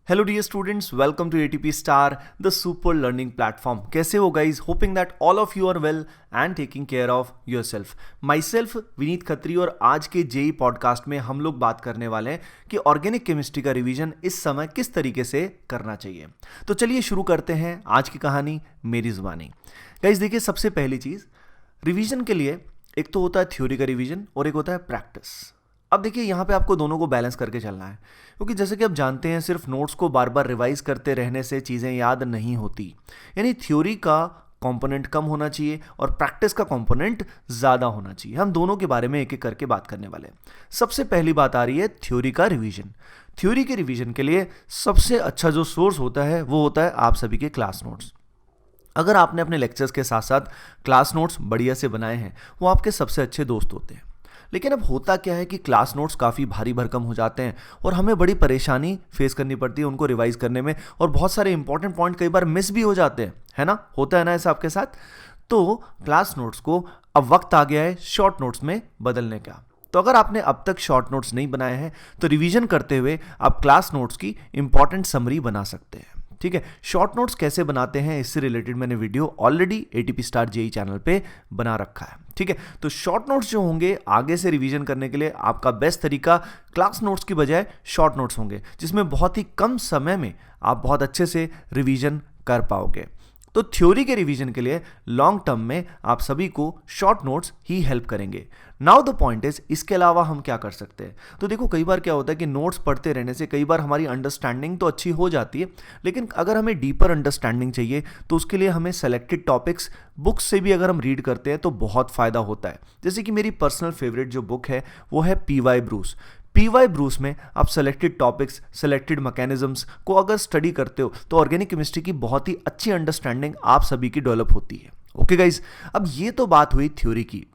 Hello dear students, welcome to ATP Star, the super learning platform. कैसे हो guys? Hoping that all of you are well and taking care of yourself. Myself Vineet Khatri और आज के JEE podcast में हम लोग बात करने वाले हैं कि ऑर्गेनिक केमिस्ट्री का रिवीजन इस समय किस तरीके से करना चाहिए। तो चलिए शुरू करते हैं आज की कहानी मेरी जुबानी। गाइस देखिए, सबसे पहली चीज़ रिवीजन के लिए एक तो होता है थ्योरी का रिवीजन और एक होता है प्रैक्टिस। अब देखिए यहाँ पे आपको दोनों को बैलेंस करके चलना है, क्योंकि जैसे कि आप जानते हैं सिर्फ नोट्स को बार बार रिवाइज करते रहने से चीज़ें याद नहीं होती। यानी थ्योरी का कंपोनेंट कम होना चाहिए और प्रैक्टिस का कंपोनेंट ज़्यादा होना चाहिए। हम दोनों के बारे में एक एक करके बात करने वाले हैं। सबसे पहली बात आ रही है थ्योरी का रिवीजन। थ्योरी के रिवीजन के लिए सबसे अच्छा जो सोर्स होता है वो होता है आप सभी के क्लास नोट्स। अगर आपने अपने लेक्चर्स के साथ साथ क्लास नोट्स बढ़िया से बनाए हैं, वो आपके सबसे अच्छे दोस्त होते हैं। लेकिन अब होता क्या है कि क्लास नोट्स काफ़ी भारी भरकम हो जाते हैं और हमें बड़ी परेशानी फेस करनी पड़ती है उनको रिवाइज करने में, और बहुत सारे इंपॉर्टेंट पॉइंट कई बार मिस भी हो जाते हैं, है ना? होता है ना ऐसा आपके साथ? तो क्लास नोट्स को अब वक्त आ गया है शॉर्ट नोट्स में बदलने का। तो अगर आपने अब तक शॉर्ट नोट्स नहीं बनाए हैं तो रिवीजन करते हुए आप क्लास नोट्स की इंपॉर्टेंट समरी बना सकते हैं। ठीक है, शॉर्ट नोट्स कैसे बनाते हैं इससे रिलेटेड मैंने video already ATP star JEE channel पे बना रखा है। ठीक है, तो शॉर्ट नोट्स जो होंगे आगे से रिवीजन करने के लिए आपका बेस्ट तरीका क्लास नोट्स की बजाय शॉर्ट नोट्स होंगे, जिसमें बहुत ही कम समय में आप बहुत अच्छे से रिवीजन कर पाओगे। तो थ्योरी के रिवीजन के लिए लॉन्ग टर्म में आप सभी को शॉर्ट नोट्स ही हेल्प करेंगे। नाउ द पॉइंट इज, इसके अलावा हम क्या कर सकते हैं? तो देखो, कई बार क्या होता है कि नोट्स पढ़ते रहने से कई बार हमारी अंडरस्टैंडिंग तो अच्छी हो जाती है, लेकिन अगर हमें डीपर अंडरस्टैंडिंग चाहिए तो उसके लिए हमें सेलेक्टेड टॉपिक्स बुक्स से भी अगर हम रीड करते हैं तो बहुत फ़ायदा होता है। जैसे कि मेरी पर्सनल फेवरेट जो बुक है वो है पीवाई ब्रूस। पीवाई ब्रूस में आप सेलेक्टेड टॉपिक्स, सेलेक्टेड मैकेनिज्म्स को अगर स्टडी करते हो तो ऑर्गेनिक केमिस्ट्री की बहुत ही अच्छी अंडरस्टैंडिंग आप सभी की डेवलप होती है। ओके गाइज, अब ये तो बात हुई थ्योरी की।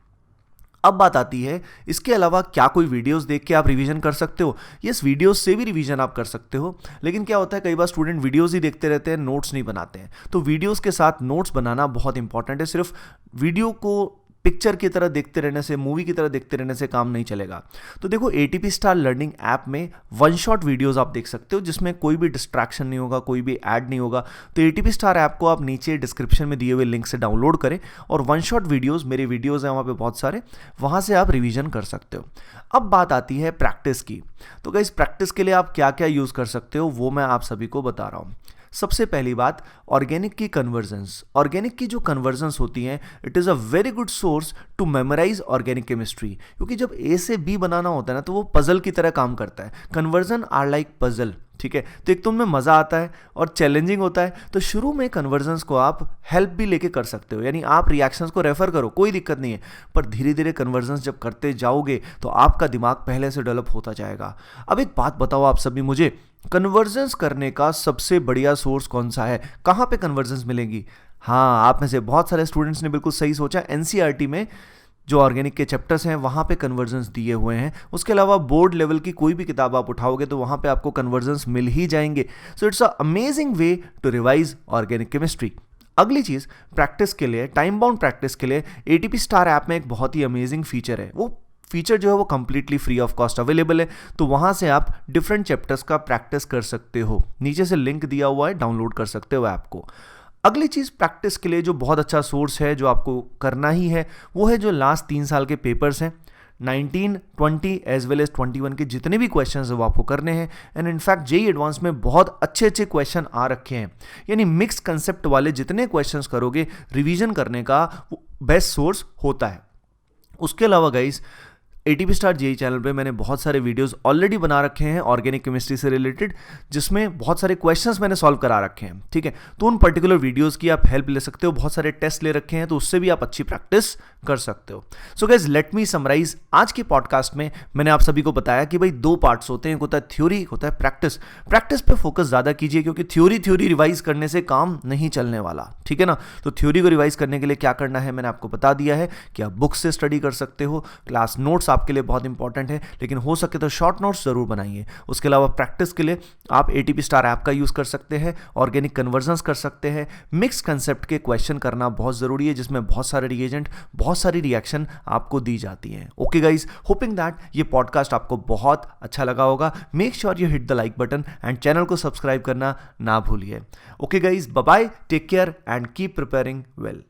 अब बात आती है इसके अलावा क्या कोई वीडियोस देख के आप रिवीजन कर सकते हो? यस, वीडियोस से भी रिवीजन आप कर सकते हो, लेकिन क्या होता है कई बार स्टूडेंट वीडियोस ही देखते रहते हैं, नोट्स नहीं बनाते हैं। तो वीडियोस के साथ नोट्स बनाना बहुत इंपॉर्टेंट है। सिर्फ वीडियो को पिक्चर की तरह देखते रहने से, मूवी की तरह देखते रहने से काम नहीं चलेगा। तो देखो, एटीपी स्टार लर्निंग ऐप में वन शॉट वीडियोस आप देख सकते हो जिसमें कोई भी डिस्ट्रैक्शन नहीं होगा, कोई भी ऐड नहीं होगा। तो एटीपी स्टार ऐप को आप नीचे डिस्क्रिप्शन में दिए हुए लिंक से डाउनलोड करें और वन शॉट वीडियोस, मेरे वीडियोस हैं वहाँ पे बहुत सारे, वहाँ से आप रिवीजन कर सकते हो। अब बात आती है प्रैक्टिस की। तो गाइस, प्रैक्टिस के लिए आप क्या क्या यूज़ कर सकते हो वो मैं आप सभी को बता रहा हूँ। सबसे पहली बात, ऑर्गेनिक की कन्वर्जन्स। ऑर्गेनिक की जो कन्वर्जन्स होती हैं, it is a very good source to memorise organic chemistry, क्योंकि जब ए से बी बनाना होता है ना तो वो पजल की तरह काम करता है। Conversion are like puzzle. ठीक है, तो एक तो उनमें मज़ा आता है और चैलेंजिंग होता है। तो शुरू में कन्वर्जन्स को आप हेल्प भी लेके कर सकते हो, यानी आप रिएक्शंस को रेफर करो, कोई दिक्कत नहीं है, पर धीरे धीरे कन्वर्जन्स जब करते जाओगे तो आपका दिमाग पहले से डेवलप होता जाएगा। अब एक बात बताओ आप सभी मुझे, कन्वर्जन्स करने का सबसे बढ़िया सोर्स कौन सा है? कहाँ पे कन्वर्जन्स मिलेंगी? हाँ, आप में से बहुत सारे स्टूडेंट्स ने बिल्कुल सही सोचा, एनसीईआरटी में जो ऑर्गेनिक के चैप्टर्स हैं वहाँ पे कन्वर्जन्स दिए हुए हैं। उसके अलावा बोर्ड लेवल की कोई भी किताब आप उठाओगे तो वहाँ पे आपको कन्वर्जन्स मिल ही जाएंगे। So it's a amazing way to revise organic chemistry. अगली चीज़, प्रैक्टिस के लिए, टाइम बाउंड प्रैक्टिस के लिए एटीपी स्टार ऐप में एक बहुत ही अमेजिंग फीचर है। वो फीचर जो है वो completely free of cost available है, तो वहाँ से आप डिफरेंट चैप्टर्स का प्रैक्टिस कर सकते हो। नीचे से लिंक दिया हुआ है, डाउनलोड कर सकते हो ऐप को। अगली चीज़ प्रैक्टिस के लिए जो बहुत अच्छा सोर्स है, जो आपको करना ही है, वो है जो लास्ट 3 साल के पेपर्स हैं, 19, 20 एज वेल एज 21 के जितने भी क्वेश्चंस है वो आपको करने हैं। एंड इनफैक्ट जेई एडवांस में बहुत अच्छे अच्छे क्वेश्चन आ रखे हैं, यानी मिक्स कंसेप्ट वाले जितने क्वेश्चंस करोगे रिवीजन करने का वो बेस्ट सोर्स होता है। उसके अलावा guys, ATP star JEE channel पे मैंने बहुत सारे वीडियोस ऑलरेडी बना रखे हैं ऑर्गेनिक केमिस्ट्री से रिलेटेड, जिसमें बहुत सारे क्वेश्चंस मैंने सॉल्व करा रखे हैं। ठीक है, तो उन पर्टिकुलर वीडियोस की आप हेल्प ले सकते हो। बहुत सारे टेस्ट ले रखे हैं तो उससे भी आप अच्छी प्रैक्टिस कर सकते हो। So guys, let me summarise. आज के पॉडकास्ट में मैंने आप सभी को बताया कि भाई 2 पार्ट्स होते हैं, एक होता है थ्योरी, एक होता है प्रैक्टिस। प्रैक्टिस पे फोकस ज़्यादा कीजिए, क्योंकि थ्योरी रिवाइज करने से काम नहीं चलने वाला। ठीक है ना? तो थ्योरी को रिवाइज करने के लिए क्या करना है मैंने आपको बता दिया है कि आप बुक से स्टडी कर सकते हो, क्लास नोट्स आपके लिए बहुत इंपॉर्टेंट है, लेकिन हो सके तो शॉर्ट नोट्स जरूर बनाइए। उसके अलावा प्रैक्टिस के लिए आप एटीपी स्टार ऐप का यूज़ कर सकते हैं, ऑर्गेनिक कन्वर्जन्स कर सकते हैं, मिक्स कंसेप्ट के क्वेश्चन करना बहुत ज़रूरी है जिसमें बहुत सारे रिएजेंट, बहुत सारी रिएक्शन आपको दी जाती हैं। ओके गाइज, होपिंग दैट ये पॉडकास्ट आपको बहुत अच्छा लगा होगा। Make sure you hit the like button and channel को सब्सक्राइब करना ना भूलिए। Okay guys, bye bye, take care and keep preparing well.